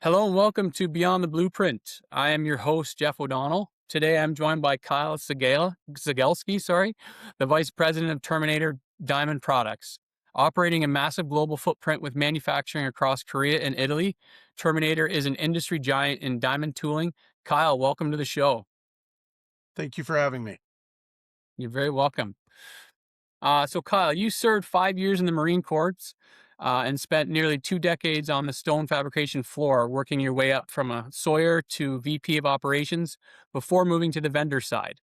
Hello and welcome to Beyond the Blueprint. I am your host, Jeff O'Donnell. Today I'm joined by Kyle Cegielski, the Vice President of Terminator Diamond Products. Operating a massive global footprint with manufacturing across Korea and Italy, Terminator is an industry giant in diamond tooling. Kyle, welcome to the show. Thank you for having me. You're very welcome. So Kyle, you served 5 years in the Marine Corps and spent nearly 2 decades on the stone fabrication floor, working your way up from a Sawyer to VP of operations before moving to the vendor side.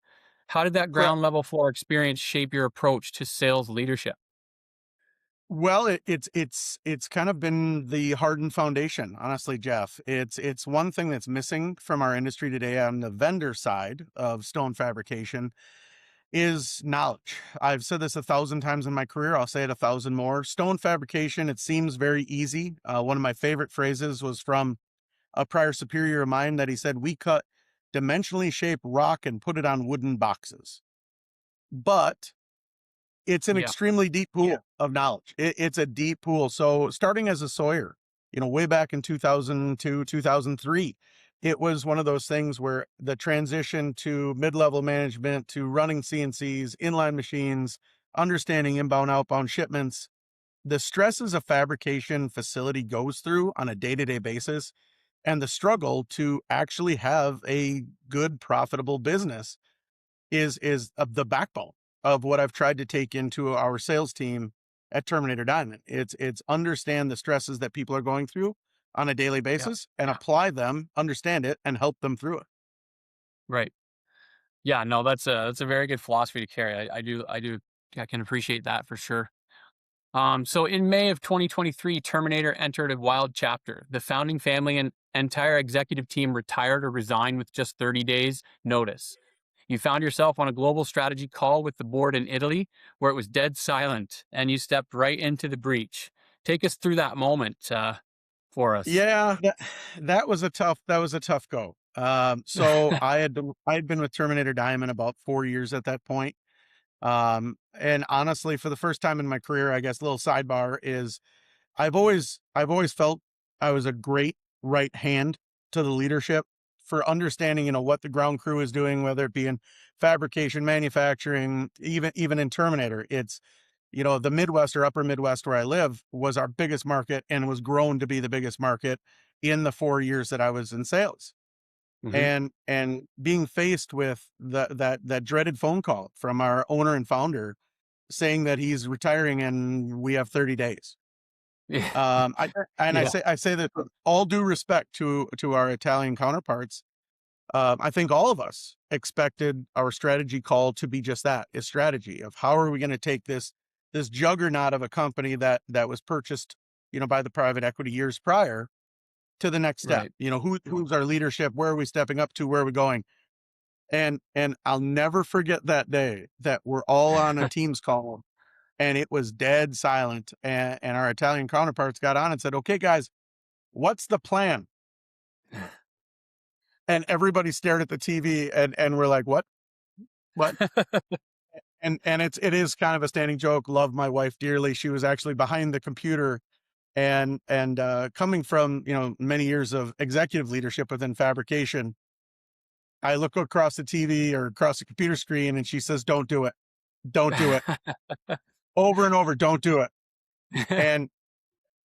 How did that Correct. ground level floor experience shape your approach to sales leadership? Well, it's kind of been the hardened foundation, honestly, Jeff. It's one thing that's missing from our industry today on the vendor side of stone fabrication is knowledge. I've said this 1,000 times in my career. I'll say it 1,000 more. Stone fabrication, it seems very easy. One of my favorite phrases was from a prior superior of mine that he said, "We cut dimensionally shaped rock and put it on wooden boxes." But it's an Yeah, extremely deep pool of knowledge. It's a deep pool. So starting as a Sawyer, way back in 2002, 2003, it was one of those things where the transition to mid-level management, to running CNCs, inline machines, understanding inbound, outbound shipments, the stresses a fabrication facility goes through on a day-to-day basis, and the struggle to actually have a good, profitable business is the backbone of what I've tried to take into our sales team at Terminator Diamond. It's understand the stresses that people are going through on a daily yeah, basis and apply them, understand it, and help them through it. right. Yeah, no, that's a very good philosophy to carry. I can appreciate that for sure. So in May of 2023, Terminator entered a wild chapter. The founding family and entire executive team retired or resigned with just 30 days notice. You found yourself on a global strategy call with the board in Italy where it was dead silent and you stepped right into the breach. Take us through that moment for us. Yeah, that was a tough go. So I had been with Terminator Diamond about 4 years at that point. And honestly, for the first time in my career, I guess a little sidebar is I've always felt I was a great right hand to the leadership for understanding, what the ground crew is doing, whether it be in fabrication, manufacturing, even in Terminator. It's, the Midwest or upper Midwest where I live was our biggest market and was grown to be the biggest market in the 4 years that I was in sales. Hmm. And being faced with that dreaded phone call from our owner and founder saying that he's retiring and we have 30 days. Yeah. I and I Yeah. say that with all due respect to our Italian counterparts. I think all of us expected our strategy call to be just that, a strategy of how are we going to take this juggernaut of a company that was purchased, by the private equity years prior to the next step. Right. Who's our leadership? Where are we stepping up to? Where are we going? And I'll never forget that day that we're all on a Teams call and it was dead silent. And our Italian counterparts got on and said, "Okay, guys, what's the plan?" And everybody stared at the TV and we're like, what?" And it is kind of a standing joke. Love my wife dearly. She was actually behind the computer and coming from, many years of executive leadership within fabrication. I look across the TV or across the computer screen and she says, "Don't do it. Don't do it." Over and over, "Don't do it." And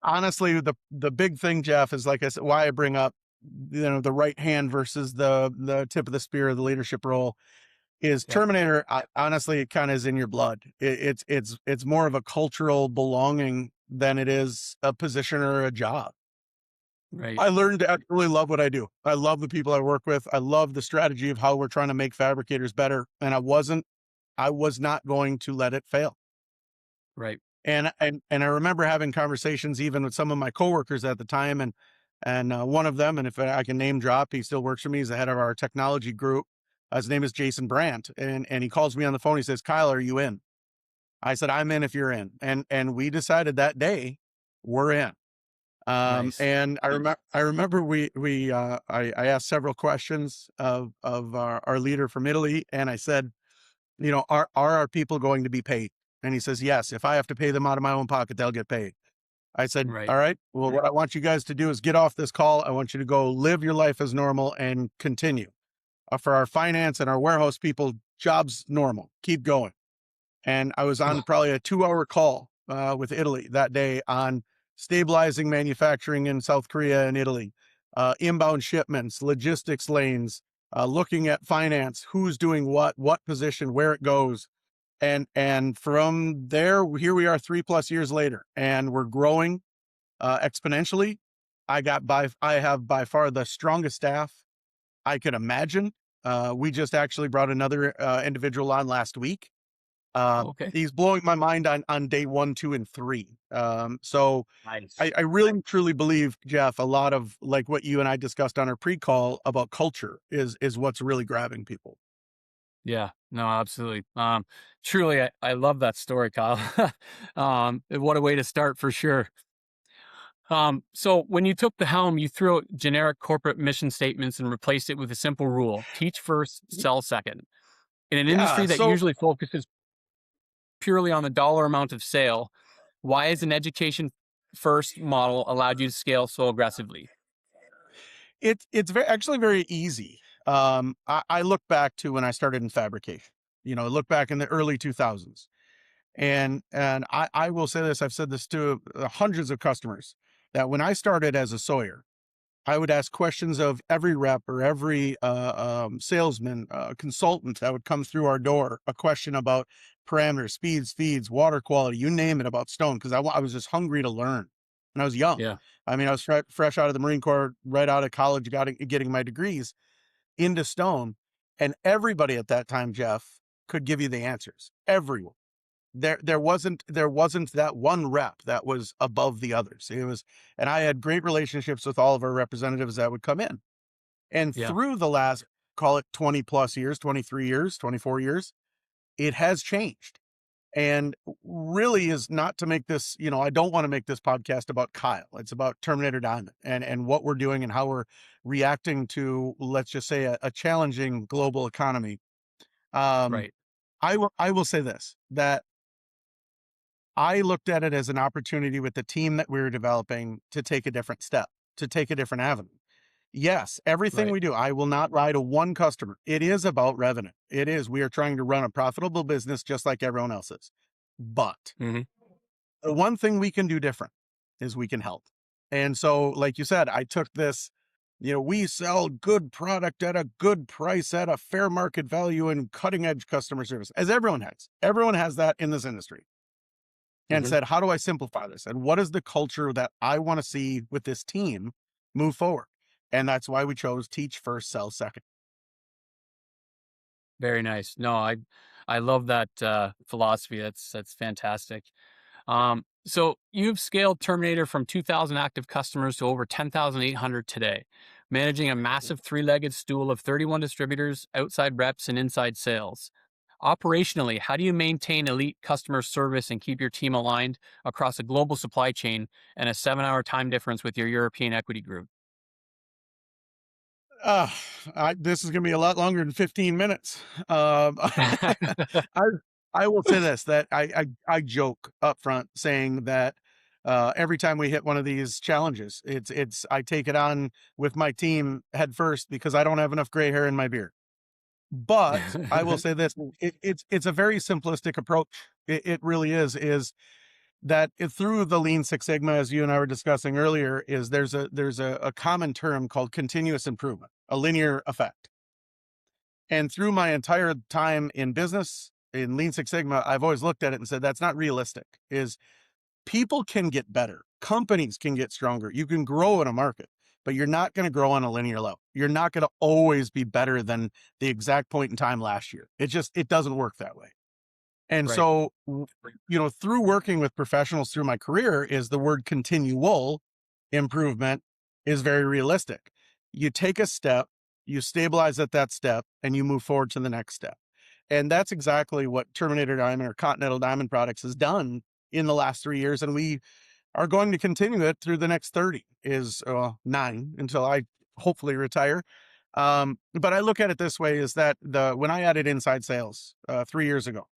honestly, the big thing, Jeff, is like I said, why I bring up, the right hand versus the tip of the spear of the leadership role is Yeah. Terminator. Honestly, it kind of is in your blood. It's more of a cultural belonging than it is a position or a job. Right. I learned to absolutely love what I do. I love the people I work with. I love the strategy of how we're trying to make fabricators better. And I was not going to let it fail. Right. And I remember having conversations even with some of my coworkers at the time, and one of them, and if I can name drop, he still works for me. He's the head of our technology group. His name is Jason Brandt, and he calls me on the phone. He says, "Kyle, are you in?" I said, "I'm in if you're in." And we decided that day we're in. Nice. And I remember I asked several questions of our leader from Italy, and I said, are our people going to be paid? And he says, "Yes, if I have to pay them out of my own pocket, they'll get paid." I said, Right. all right, well, what I want you guys to do is get off this call. I want you to go live your life as normal and continue. For our finance and our warehouse people, jobs normal, keep going. And I was on Oh, probably a 2-hour call with Italy that day on stabilizing manufacturing in South Korea and Italy, inbound shipments, logistics lanes, looking at finance, who's doing what position, where it goes. And from there, here we are 3+ years later, and we're growing exponentially. I have by far the strongest staff I could imagine. We just actually brought another individual on last week. okay. He's blowing my mind on day 1, 2, and 3. So Nice. I really truly believe, Jeff, a lot of like what you and I discussed on our pre-call about culture is what's really grabbing people. Yeah, no, absolutely. Truly, I love that story, Kyle. What a way to start for sure. So when you took the helm, you threw out generic corporate mission statements and replaced it with a simple rule: teach first, sell second. In an Yeah. industry that So usually focuses purely on the dollar amount of sale, why has an education first model allowed you to scale so aggressively? it's actually very easy. I look back to when I started in fabrication. Look back in the early 2000s. And I will say this, I've said this to hundreds of customers, that when I started as a Sawyer, I would ask questions of every rep or every salesman, consultant that would come through our door, a question about parameters, speeds, feeds, water quality, you name it, about stone, because I was just hungry to learn. And I was young. Yeah, I mean, I was fresh out of the Marine Corps, right out of college, getting my degrees into stone. And everybody at that time, Jeff, could give you the answers. Everyone. There wasn't that one rep that was above the others. And I had great relationships with all of our representatives that would come in. And yeah, through the last, call it 20+ years, 23 years, 24 years, it has changed. And really is not to make this, I don't want to make this podcast about Kyle. It's about Terminator Diamond and what we're doing and how we're reacting to, let's just say, a challenging global economy. Um, right. I will say this, that I looked at it as an opportunity with the team that we were developing to take a different step, to take a different avenue. Yes, everything Right. we do, I will not lie to one customer. It is about revenue. It is. We are trying to run a profitable business just like everyone else's. But Hmm. the one thing we can do different is we can help. And so, like you said, I took this, we sell good product at a good price at a fair market value and cutting edge customer service, as everyone has. Everyone has that in this industry, and Hmm. said, how do I simplify this? And what is the culture that I want to see with this team move forward? And that's why we chose teach first, sell second. Very nice. No, I love that philosophy. That's fantastic. So you've scaled Terminator from 2,000 active customers to over 10,800 today, managing a massive three-legged stool of 31 distributors, outside reps, and inside sales. Operationally, how do you maintain elite customer service and keep your team aligned across a global supply chain and a 7-hour time difference with your European equity group? Uh, this is going to be a lot longer than 15 minutes. I, I will say this, that I joke up front saying that every time we hit one of these challenges, I take it on with my team head first because I don't have enough gray hair in my beard. But I will say this, it's a very simplistic approach. It really is that through the Lean Six Sigma, as you and I were discussing earlier, is there's a common term called continuous improvement, a linear effect. And through my entire time in business in Lean Six Sigma, I've always looked at it and said that's not realistic. Is people can get better, companies can get stronger, you can grow in a market, but you're not going to grow on a linear level. You're not going to always be better than the exact point in time last year. It doesn't work that way. And Right. so, through working with professionals through my career, is the word continual improvement is very realistic. You take a step, you stabilize at that step, and you move forward to the next step. And that's exactly what Terminator Diamond or Continental Diamond Products has done in the last 3 years. And we are going to continue it through the next 30 is 9 until I hopefully retire. But I look at it this way, is that when I added inside sales 3 years ago,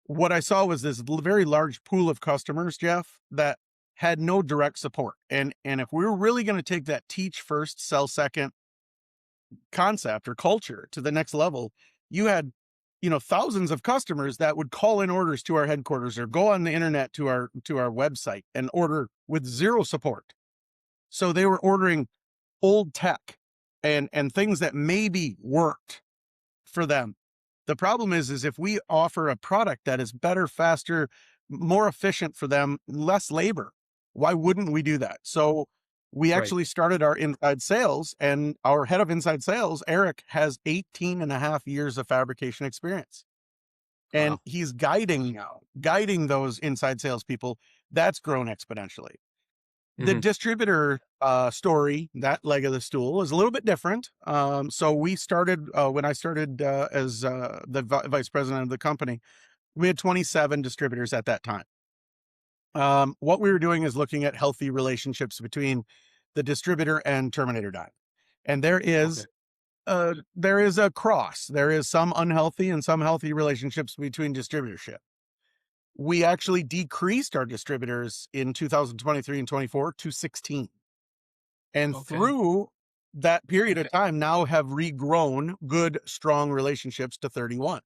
what I saw was this very large pool of customers, Jeff, that had no direct support. And if we were really going to take that teach first, sell second concept or culture to the next level, you had, thousands of customers that would call in orders to our headquarters or go on the internet to our website and order with zero support. So they were ordering old tech and things that maybe worked for them. The problem is if we offer a product that is better, faster, more efficient for them, less labor, why wouldn't we do that? So we Right. actually started our inside sales, and our head of inside sales, Eric, has 18 and a half years of fabrication experience. And Wow. he's guiding those inside salespeople. That's grown exponentially. The Hmm. distributor story, that leg of the stool, is a little bit different. So we started when I started as the vice president of the company. We had 27 distributors at that time. What we were doing is looking at healthy relationships between the distributor and Terminator Diamond, and Okay. there is a cross. There is some unhealthy and some healthy relationships between distributorship. We actually decreased our distributors in 2023 and 24 to 16. And Okay. through that period of time now have regrown good, strong relationships to 31.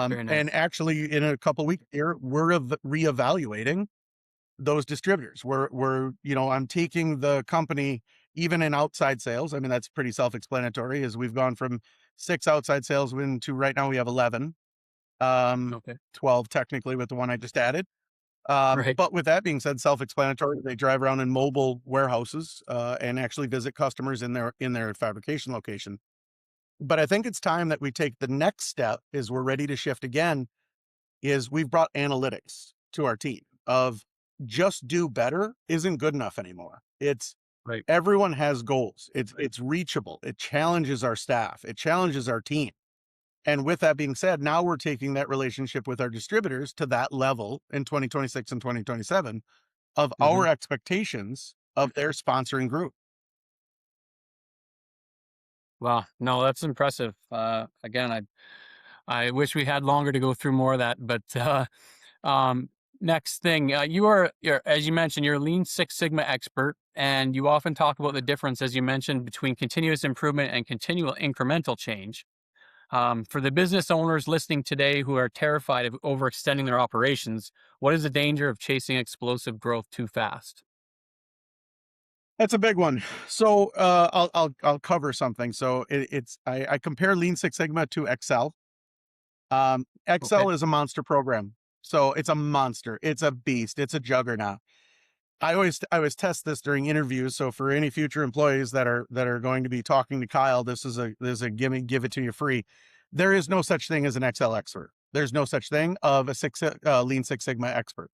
Very And nice. actually in a couple of weeks here, we're reevaluating those distributors. I'm taking the company even in outside sales. I mean, that's pretty self-explanatory as we've gone from 6 outside salesmen to right now we have 11, um, Okay. 12 technically with the one I just added. Right. But with that being said, self-explanatory, they drive around in mobile warehouses and actually visit customers in their fabrication location. But I think it's time that we take the next step is we're ready to shift again, is we've brought analytics to our team of just do better isn't good enough anymore. It's Right. everyone has goals. It's reachable. It challenges our staff. It challenges our team. And with that being said, now we're taking that relationship with our distributors to that level in 2026 and 2027 of Hmm. our expectations of their sponsoring group. Wow. No, that's impressive. Again, I wish we had longer to go through more of that, but um, next thing, you're, as you mentioned, you're a Lean Six Sigma expert, and you often talk about the difference, as you mentioned, between continuous improvement and continual incremental change. For the business owners listening today who are terrified of overextending their operations, what is the danger of chasing explosive growth too fast? That's a big one. So I'll cover something. So I compare Lean Six Sigma to Excel. Okay. Excel is a monster program. So it's a monster. It's a beast. It's a juggernaut. I always test this during interviews. So for any future employees that are going to be talking to Kyle, this is a give it to you free. There is no such thing as an Excel expert. There's no such thing of a Lean Six Sigma expert.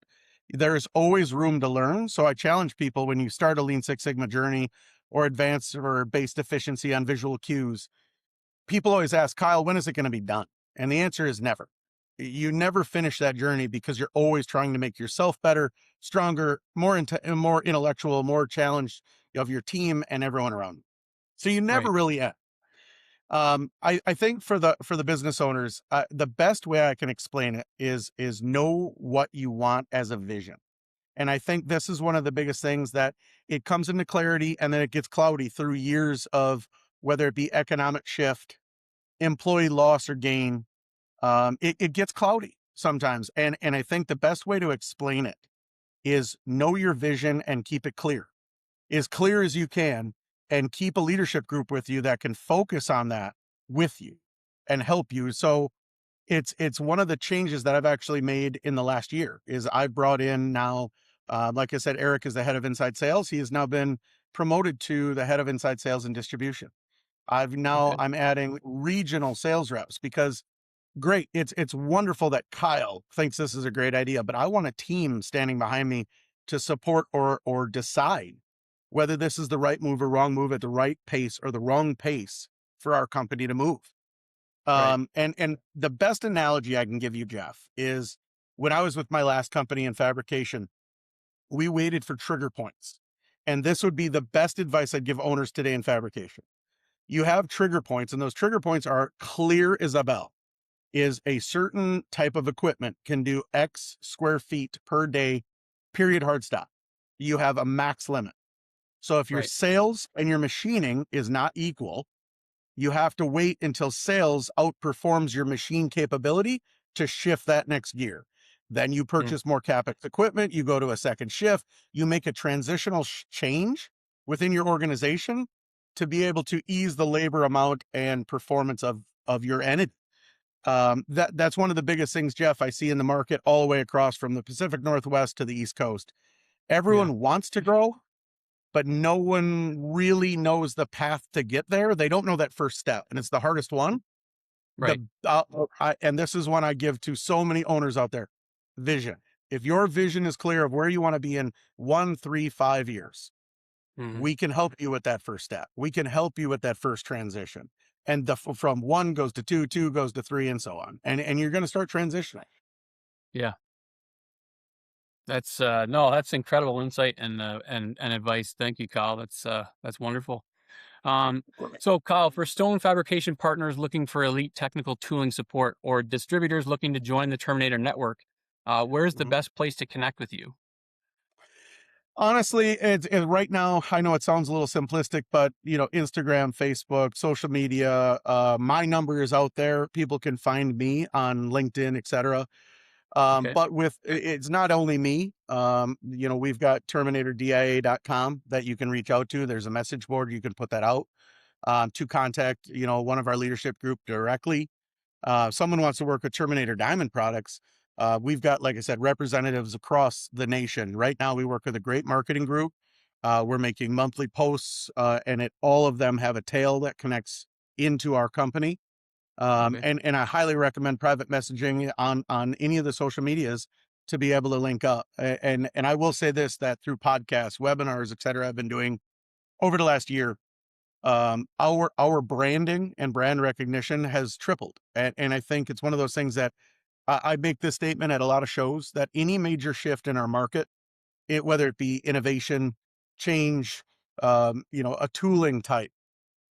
There is always room to learn. So I challenge people when you start a Lean Six Sigma journey or advanced or based efficiency on visual cues. People always ask, Kyle, when is it going to be done? And the answer is never. You never finish that journey because you're always trying to make yourself better, stronger, more intellectual, more challenged of your team and everyone around you. So you never Right. really end. I think for the business owners, the best way I can explain it is know what you want as a vision. And I think this is one of the biggest things that it comes into clarity and then it gets cloudy through years of whether it be economic shift, employee loss or gain. It gets cloudy sometimes. And I think the best way to explain it is know your vision and keep it as clear as you can, and keep a leadership group with you that can focus on that with you and help you. So it's one of the changes that I've actually made in the last year is I brought in now, like I said, Eric is the head of inside sales. He has now been promoted to the head of inside sales and distribution. Okay. I'm adding regional sales reps because great. It's wonderful that Kyle thinks this is a great idea, but I want a team standing behind me to support or decide whether this is the right move or wrong move at the right pace or the wrong pace for our company to move. Right. And the best analogy I can give you, Jeff, is when I was with my last company in fabrication, we waited for trigger points. And this would be the best advice I'd give owners today in fabrication. You have trigger points, and those trigger points are clear as a bell. Is a certain type of equipment can do X square feet per day period, hard stop. You have a max limit. So if your Right. sales and your machining is not equal, you have to wait until sales outperforms your machine capability to shift that next gear. Then you Mm. purchase more CAPEX equipment, you go to a second shift, you make a transitional change within your organization to be able to ease the labor amount and performance of your entity. That's one of the biggest things, Jeff, I see in the market all the way across from the Pacific Northwest to the East Coast. Yeah. Everyone wants to grow, but no one really knows the path to get there. They don't know that first step, and it's the hardest one. The Right. and this is one I give to so many owners out there: vision. If your vision is clear of where you want to be in 1, 3, 5 years, Hmm. we can help you with that first step. We can help you with that first transition. And from one goes to two, two goes to three, and so on. And you're going to start transitioning. Yeah. That's no, that's incredible insight and advice. Thank you, Kyle. That's wonderful. Um, so Kyle, for stone fabrication partners looking for elite technical tooling support or distributors looking to join the Terminator network, where's the Mhm. best place to connect with you? Honestly, right now, I know it sounds a little simplistic, but Instagram, Facebook, social media, my number is out there. People can find me on LinkedIn, etc. Okay. But it's not only me. We've got terminatordia.com that you can reach out to. There's a message board. You can put that out to contact, one of our leadership group directly. Someone wants to work with Terminator Diamond Products. We've got, like I said, representatives across the nation. Right now, we work with a great marketing group. We're making monthly posts, and all of them have a tail that connects into our company. Okay. And I highly recommend private messaging on any of the social medias to be able to link up. And I will say this, that through podcasts, webinars, et cetera, I've been doing over the last year, our branding and brand recognition has tripled. And I think it's one of those things that I make this statement at a lot of shows, that any major shift in our market, whether it be innovation, change, a tooling type,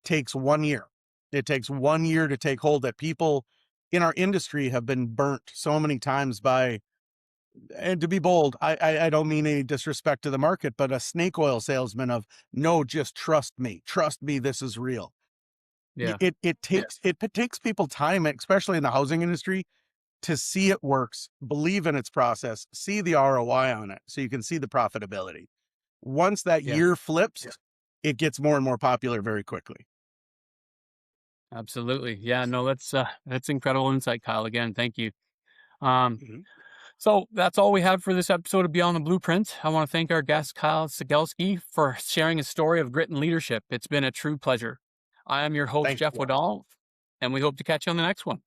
takes 1 year. It takes 1 year to take hold, that people in our industry have been burnt so many times by, and to be bold, I don't mean any disrespect to the market, but a snake oil salesman of, no, just trust me, this is real. Yeah. It takes people time, especially in the housing industry, to see it works, believe in its process, see the ROI on it, so you can see the profitability. Once that Yeah. year flips, it gets more and more popular very quickly. Absolutely. Yeah. No, that's incredible insight, Kyle. Again, thank you. Um, Mhm. so that's all we have for this episode of Beyond the Blueprint. I want to thank our guest, Kyle Cegielski, for sharing his story of grit and leadership. It's been a true pleasure. I am your host, Thank Jeff you. Woodall, and we hope to catch you on the next one.